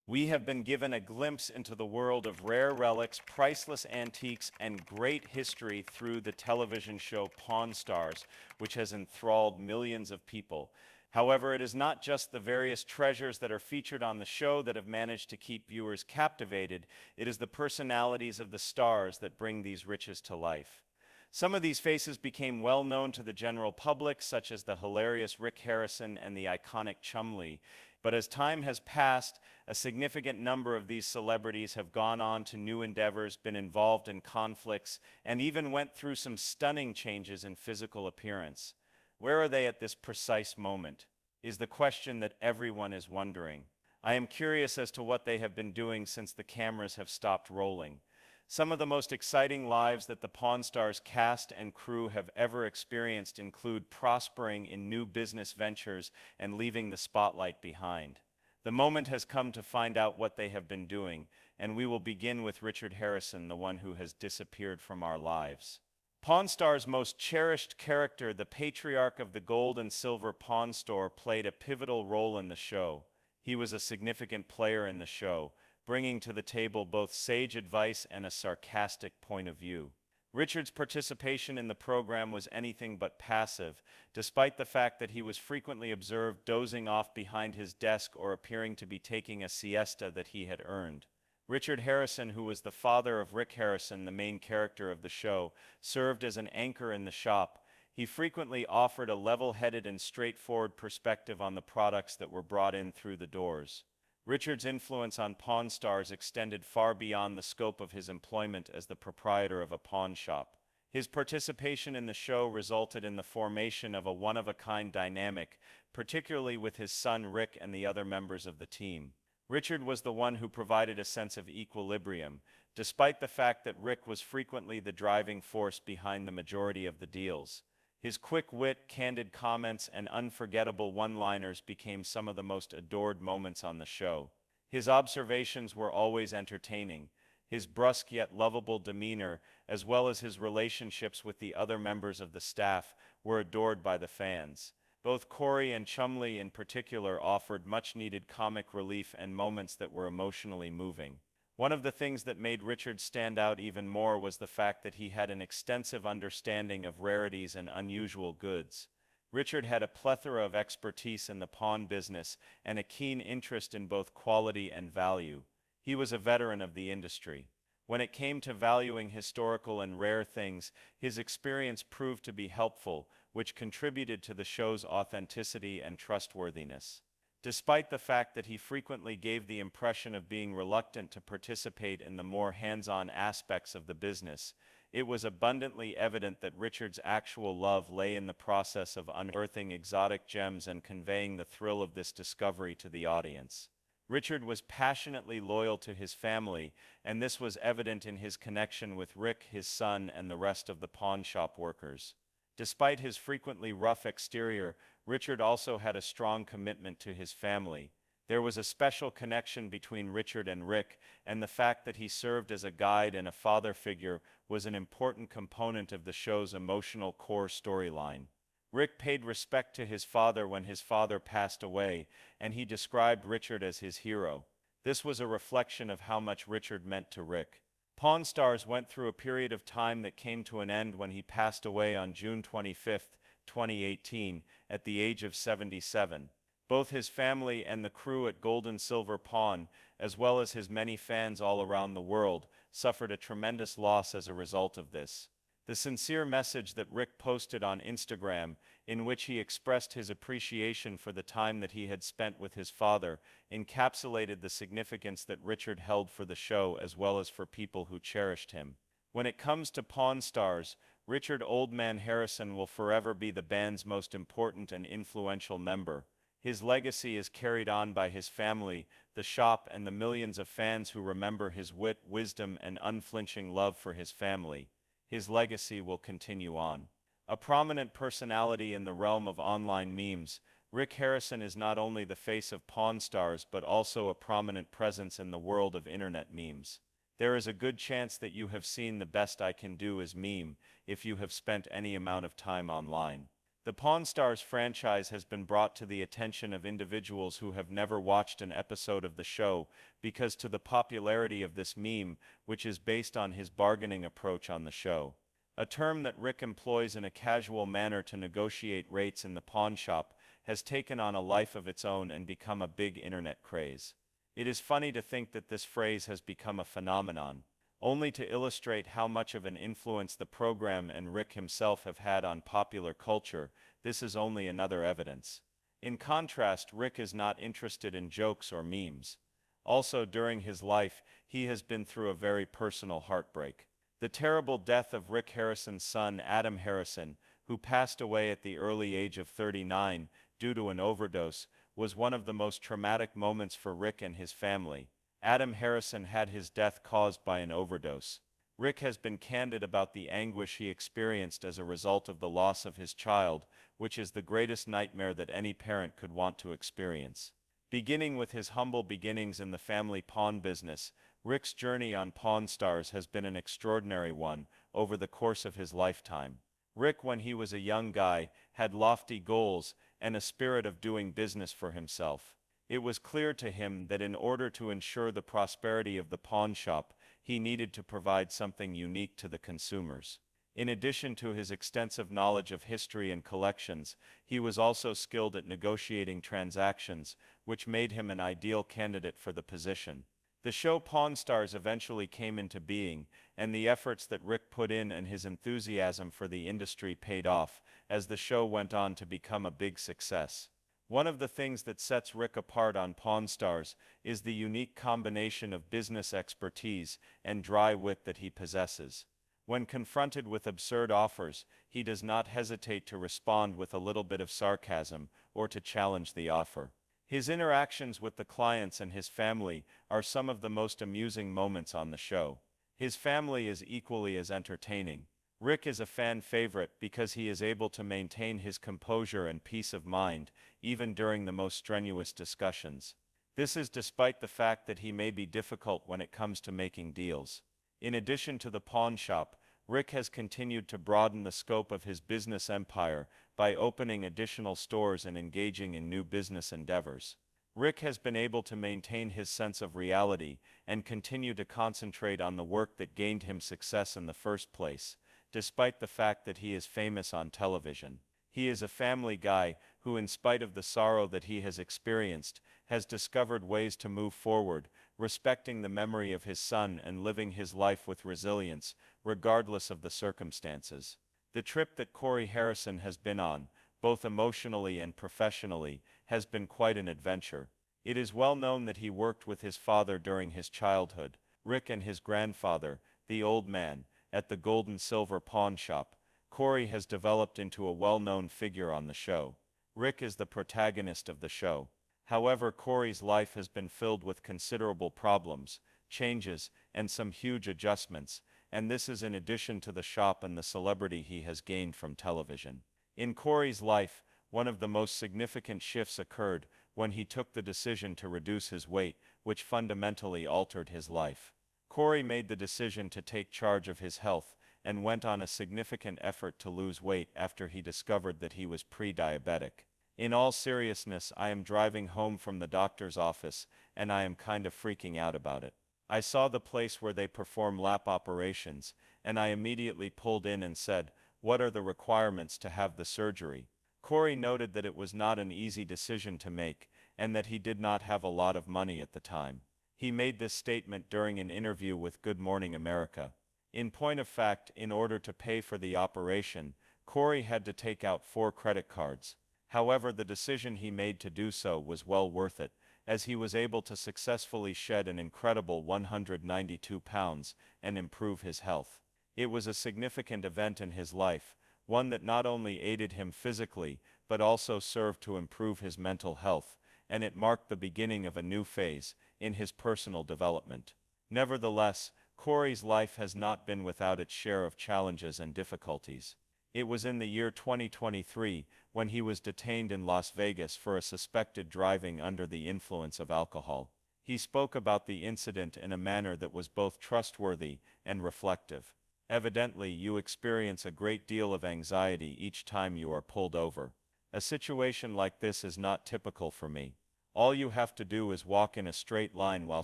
We have been given a glimpse into the world of rare relics, priceless antiques, and great history through the television show Pawn Stars, which has enthralled millions of people. However, it is not just the various treasures that are featured on the show that have managed to keep viewers captivated, it is the personalities of the stars that bring these riches to life. Some of these faces became well known to the general public, such as the hilarious Rick Harrison and the iconic Chumley. But as time has passed, a significant number of these celebrities have gone on to new endeavors, been involved in conflicts, and even went through some stunning changes in physical appearance. Where are they at this precise moment? Is the question that everyone is wondering. I am curious as to what they have been doing since the cameras have stopped rolling. Some of the most exciting lives that the Pawn Stars cast and crew have ever experienced include prospering in new business ventures and leaving the spotlight behind. The moment has come to find out what they have been doing, and we will begin with Richard Harrison, the one who has disappeared from our lives. Pawn Star's most cherished character, the patriarch of the gold and silver pawn store, played a pivotal role in the show. He was a significant player in the show, bringing to the table both sage advice and a sarcastic point of view. Richard's participation in the program was anything but passive, despite the fact that he was frequently observed dozing off behind his desk or appearing to be taking a siesta that he had earned. Richard Harrison, who was the father of Rick Harrison, the main character of the show, served as an anchor in the shop. He frequently offered a level-headed and straightforward perspective on the products that were brought in through the doors. Richard's influence on Pawn Stars extended far beyond the scope of his employment as the proprietor of a pawn shop. His participation in the show resulted in the formation of a one-of-a-kind dynamic, particularly with his son Rick and the other members of the team. Richard was the one who provided a sense of equilibrium, despite the fact that Rick was frequently the driving force behind the majority of the deals. His quick wit, candid comments, and unforgettable one-liners became some of the most adored moments on the show. His observations were always entertaining. His brusque yet lovable demeanor, as well as his relationships with the other members of the staff, were adored by the fans. Both Corey and Chumley in particular offered much-needed comic relief and moments that were emotionally moving. One of the things that made Richard stand out even more was the fact that he had an extensive understanding of rarities and unusual goods. Richard had a plethora of expertise in the pawn business and a keen interest in both quality and value. He was a veteran of the industry. When it came to valuing historical and rare things, his experience proved to be helpful, which contributed to the show's authenticity and trustworthiness. Despite the fact that he frequently gave the impression of being reluctant to participate in the more hands-on aspects of the business, it was abundantly evident that Richard's actual love lay in the process of unearthing exotic gems and conveying the thrill of this discovery to the audience. Richard was passionately loyal to his family, and this was evident in his connection with Rick, his son, and the rest of the pawn shop workers. Despite his frequently rough exterior, Richard also had a strong commitment to his family. There was a special connection between Richard and Rick, and the fact that he served as a guide and a father figure was an important component of the show's emotional core storyline. Rick paid respect to his father when his father passed away, and he described Richard as his hero. This was a reflection of how much Richard meant to Rick. Pawn Stars went through a period of time that came to an end when he passed away on June 25, 2018, at the age of 77. Both his family and the crew at Gold and Silver Pawn, as well as his many fans all around the world, suffered a tremendous loss as a result of this. The sincere message that Rick posted on Instagram, in which he expressed his appreciation for the time that he had spent with his father, encapsulated the significance that Richard held for the show as well as for people who cherished him. When it comes to Pawn Stars, Richard "Old Man" Harrison will forever be the band's most important and influential member. His legacy is carried on by his family, the shop, and the millions of fans who remember his wit, wisdom, and unflinching love for his family. His legacy will continue on. A prominent personality in the realm of online memes, Rick Harrison is not only the face of Pawn Stars but also a prominent presence in the world of internet memes. There is a good chance that you have seen the Best I Can Do as meme if you have spent any amount of time online. The Pawn Stars franchise has been brought to the attention of individuals who have never watched an episode of the show because to the popularity of this meme, which is based on his bargaining approach on the show. A term that Rick employs in a casual manner to negotiate rates in the pawn shop has taken on a life of its own and become a big internet craze. It is funny to think that this phrase has become a phenomenon, only to illustrate how much of an influence the program and Rick himself have had on popular culture. This is only another evidence. In contrast, Rick is not interested in jokes or memes. Also, during his life, he has been through a very personal heartbreak. The terrible death of Rick Harrison's son, Adam Harrison, who passed away at the early age of 39 due to an overdose, was one of the most traumatic moments for Rick and his family. Adam Harrison had his death caused by an overdose. Rick has been candid about the anguish he experienced as a result of the loss of his child, which is the greatest nightmare that any parent could want to experience. Beginning with his humble beginnings in the family pawn business, Rick's journey on Pawn Stars has been an extraordinary one over the course of his lifetime. Rick, when he was a young guy, had lofty goals and a spirit of doing business for himself. It was clear to him that in order to ensure the prosperity of the pawn shop, he needed to provide something unique to the consumers. In addition to his extensive knowledge of history and collections, he was also skilled at negotiating transactions, which made him an ideal candidate for the position. The show Pawn Stars eventually came into being, and the efforts that Rick put in and his enthusiasm for the industry paid off, as the show went on to become a big success. One of the things that sets Rick apart on Pawn Stars is the unique combination of business expertise and dry wit that he possesses. When confronted with absurd offers, he does not hesitate to respond with a little bit of sarcasm or to challenge the offer. His interactions with the clients and his family are some of the most amusing moments on the show. His family is equally as entertaining. Rick is a fan favorite because he is able to maintain his composure and peace of mind, even during the most strenuous discussions. This is despite the fact that he may be difficult when it comes to making deals. In addition to the pawn shop, Rick has continued to broaden the scope of his business empire by opening additional stores and engaging in new business endeavors. Rick has been able to maintain his sense of reality and continue to concentrate on the work that gained him success in the first place, despite the fact that he is famous on television. He is a family guy who, in spite of the sorrow that he has experienced, has discovered ways to move forward, respecting the memory of his son and living his life with resilience, regardless of the circumstances. The trip that Corey Harrison has been on, both emotionally and professionally, has been quite an adventure. It is well known that he worked with his father during his childhood, Rick, and his grandfather, the old man, at the Gold and Silver Pawn Shop. Corey has developed into a well-known figure on the show. Rick is the protagonist of the show. However, Corey's life has been filled with considerable problems, changes, and some huge adjustments, and this is in addition to the shop and the celebrity he has gained from television. In Corey's life, one of the most significant shifts occurred when he took the decision to reduce his weight, which fundamentally altered his life. Corey made the decision to take charge of his health and went on a significant effort to lose weight after he discovered that he was pre-diabetic. In all seriousness, I am driving home from the doctor's office, and I am kind of freaking out about it. I saw the place where they perform lap operations, and I immediately pulled in and said, "What are the requirements to have the surgery?" Corey noted that it was not an easy decision to make, and that he did not have a lot of money at the time. He made this statement during an interview with Good Morning America. In point of fact, in order to pay for the operation, Corey had to take out 4 credit cards. However, the decision he made to do so was well worth it, as he was able to successfully shed an incredible 192 pounds and improve his health. It was a significant event in his life, one that not only aided him physically, but also served to improve his mental health, and it marked the beginning of a new phase in his personal development. Nevertheless, Corey's life has not been without its share of challenges and difficulties. It was in the year 2023 when he was detained in Las Vegas for a suspected driving under the influence of alcohol. He spoke about the incident in a manner that was both trustworthy and reflective. Evidently, you experience a great deal of anxiety each time you are pulled over. A situation like this is not typical for me. All you have to do is walk in a straight line while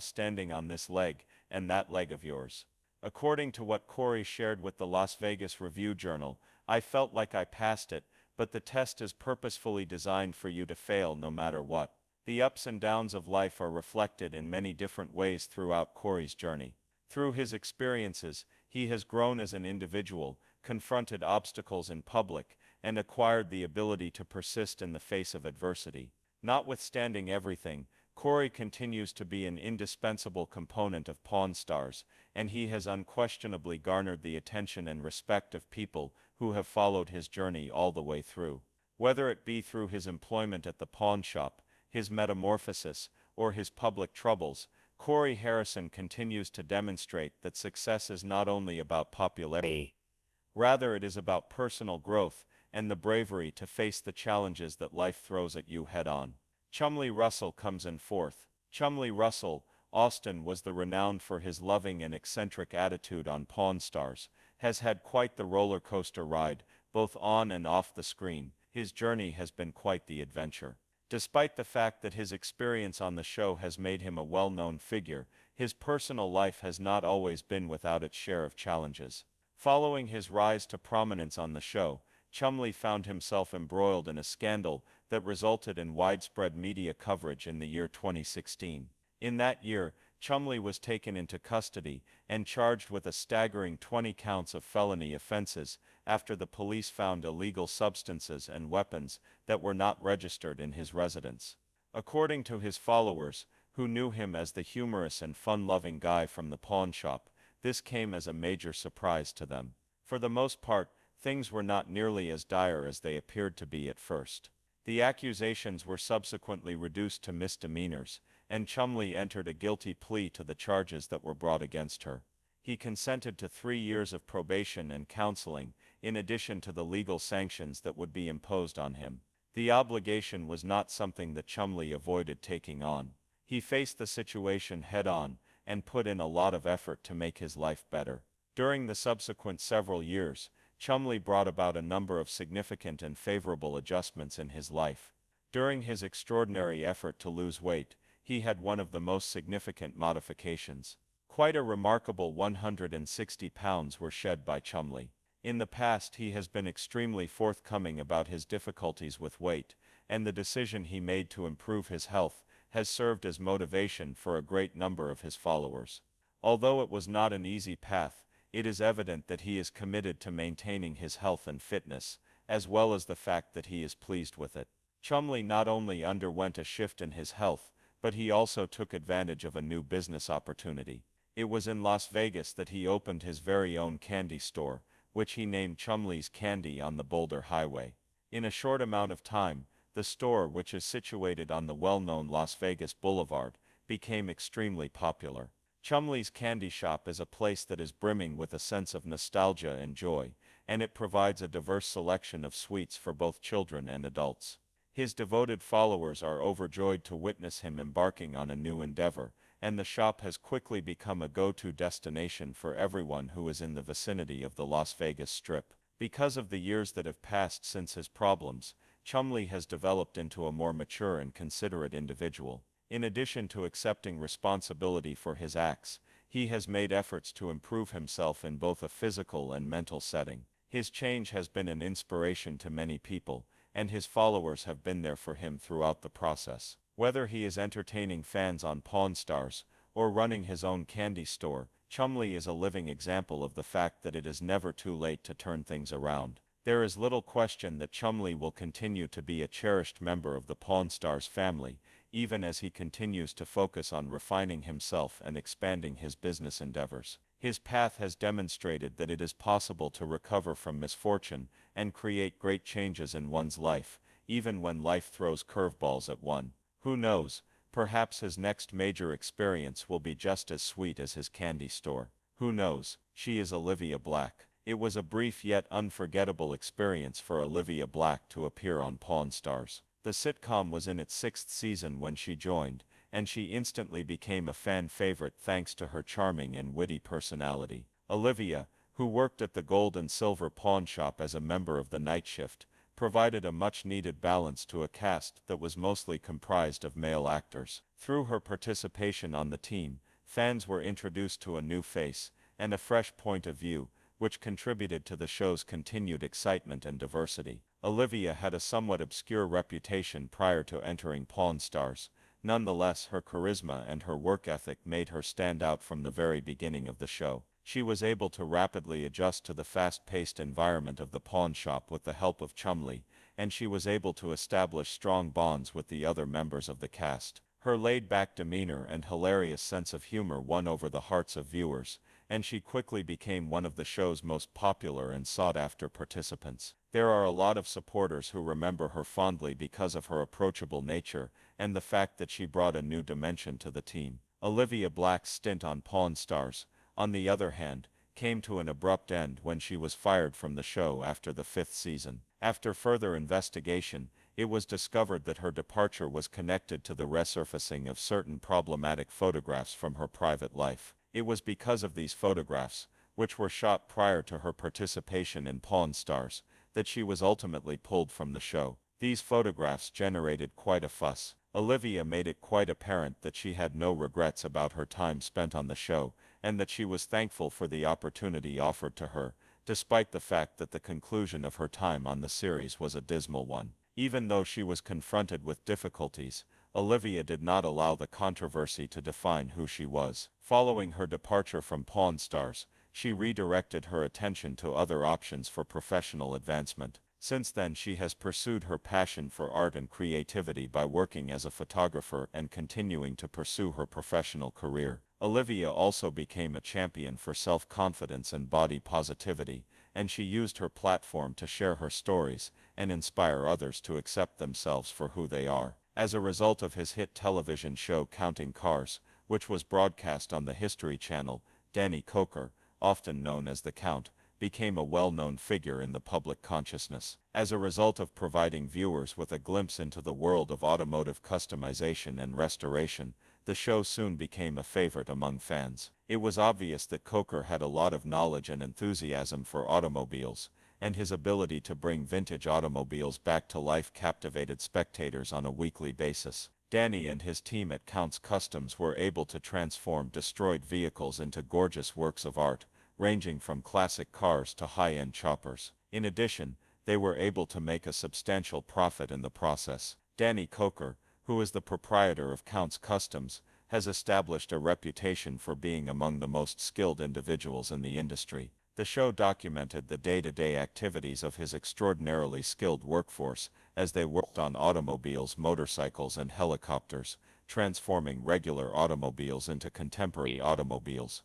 standing on this leg and that leg of yours. According to what Corey shared with the Las Vegas Review-Journal, I felt like I passed it, but the test is purposefully designed for you to fail no matter what. The ups and downs of life are reflected in many different ways throughout Corey's journey. Through his experiences, he has grown as an individual, confronted obstacles in public, and acquired the ability to persist in the face of adversity. Notwithstanding everything, Corey continues to be an indispensable component of Pawn Stars, and he has unquestionably garnered the attention and respect of people who have followed his journey all the way through. Whether it be through his employment at the pawn shop, his metamorphosis, or his public troubles, Corey Harrison continues to demonstrate that success is not only about popularity. Rather, it is about personal growth and the bravery to face the challenges that life throws at you head-on. Chumley Russell comes in fourth. Chumley Russell, Austin was the renowned for his loving and eccentric attitude on Pawn Stars, has had quite the roller coaster ride, both on and off the screen. His journey has been quite the adventure. Despite the fact that his experience on the show has made him a well-known figure, his personal life has not always been without its share of challenges. Following his rise to prominence on the show, Chumley found himself embroiled in a scandal that resulted in widespread media coverage in the year 2016. In that year, Chumley was taken into custody and charged with a staggering 20 counts of felony offenses after the police found illegal substances and weapons that were not registered in his residence. According to his followers, who knew him as the humorous and fun-loving guy from the pawn shop, this came as a major surprise to them. For the most part, things were not nearly as dire as they appeared to be at first. The accusations were subsequently reduced to misdemeanors, and Chumley entered a guilty plea to the charges that were brought against her. He consented to 3 years of probation and counseling, in addition to the legal sanctions that would be imposed on him. The obligation was not something that Chumley avoided taking on. He faced the situation head-on, and put in a lot of effort to make his life better. During the subsequent several years, Chumley brought about a number of significant and favorable adjustments in his life. During his extraordinary effort to lose weight, he had one of the most significant modifications. Quite a remarkable 160 pounds were shed by Chumley. In the past, he has been extremely forthcoming about his difficulties with weight, and the decision he made to improve his health has served as motivation for a great number of his followers. Although it was not an easy path, it is evident that he is committed to maintaining his health and fitness, as well as the fact that he is pleased with it. Chumley not only underwent a shift in his health, but he also took advantage of a new business opportunity. It was in Las Vegas that he opened his very own candy store, which he named Chumley's Candy on the Boulder Highway. In a short amount of time, the store, which is situated on the well-known Las Vegas Boulevard, became extremely popular. Chumley's Candy Shop is a place that is brimming with a sense of nostalgia and joy, and it provides a diverse selection of sweets for both children and adults. His devoted followers are overjoyed to witness him embarking on a new endeavor, and the shop has quickly become a go-to destination for everyone who is in the vicinity of the Las Vegas Strip. Because of the years that have passed since his problems, Chumley has developed into a more mature and considerate individual. In addition to accepting responsibility for his acts, he has made efforts to improve himself in both a physical and mental setting. His change has been an inspiration to many people, and his followers have been there for him throughout the process. Whether he is entertaining fans on Pawn Stars or running his own candy store, Chumley is a living example of the fact that it is never too late to turn things around. There is little question that Chumley will continue to be a cherished member of the Pawn Stars family, even as he continues to focus on refining himself and expanding his business endeavors. His path has demonstrated that it is possible to recover from misfortune and create great changes in one's life, even when life throws curveballs at one. Who knows, perhaps his next major experience will be just as sweet as his candy store. Who knows? She is Olivia Black. It was a brief yet unforgettable experience for Olivia Black to appear on Pawn Stars. The sitcom was in its 6th season when she joined, and she instantly became a fan favorite thanks to her charming and witty personality. Olivia, who worked at the gold and silver pawn shop as a member of the night shift, provided a much-needed balance to a cast that was mostly comprised of male actors. Through her participation on the team, fans were introduced to a new face and a fresh point of view, which contributed to the show's continued excitement and diversity. Olivia had a somewhat obscure reputation prior to entering Pawn Stars. Nonetheless, her charisma and her work ethic made her stand out from the very beginning of the show. She was able to rapidly adjust to the fast-paced environment of the pawn shop with the help of Chumley, and she was able to establish strong bonds with the other members of the cast. Her laid-back demeanor and hilarious sense of humor won over the hearts of viewers, and she quickly became one of the show's most popular and sought-after participants. There are a lot of supporters who remember her fondly because of her approachable nature and the fact that she brought a new dimension to the team. Olivia Black's stint on Pawn Stars, on the other hand, came to an abrupt end when she was fired from the show after the 5th season. After further investigation, it was discovered that her departure was connected to the resurfacing of certain problematic photographs from her private life. It was because of these photographs, which were shot prior to her participation in Pawn Stars, that she was ultimately pulled from the show. These photographs generated quite a fuss. Olivia made it quite apparent that she had no regrets about her time spent on the show, and that she was thankful for the opportunity offered to her, despite the fact that the conclusion of her time on the series was a dismal one. Even though she was confronted with difficulties, Olivia did not allow the controversy to define who she was. Following her departure from Pawn Stars, she redirected her attention to other options for professional advancement. Since then, she has pursued her passion for art and creativity by working as a photographer and continuing to pursue her professional career. Olivia also became a champion for self-confidence and body positivity, and she used her platform to share her stories and inspire others to accept themselves for who they are. As a result of his hit television show Counting Cars, which was broadcast on the History Channel, Danny Coker, often known as the Count, became a well-known figure in the public consciousness. As a result of providing viewers with a glimpse into the world of automotive customization and restoration, the show soon became a favorite among fans. It was obvious that Coker had a lot of knowledge and enthusiasm for automobiles, and his ability to bring vintage automobiles back to life captivated spectators on a weekly basis. Danny and his team at Count's Customs were able to transform destroyed vehicles into gorgeous works of art, ranging from classic cars to high-end choppers. In addition, they were able to make a substantial profit in the process. Danny Coker, who is the proprietor of Count's Customs, has established a reputation for being among the most skilled individuals in the industry. The show documented the day-to-day activities of his extraordinarily skilled workforce as they worked on automobiles, motorcycles, and helicopters, transforming regular automobiles into contemporary automobiles.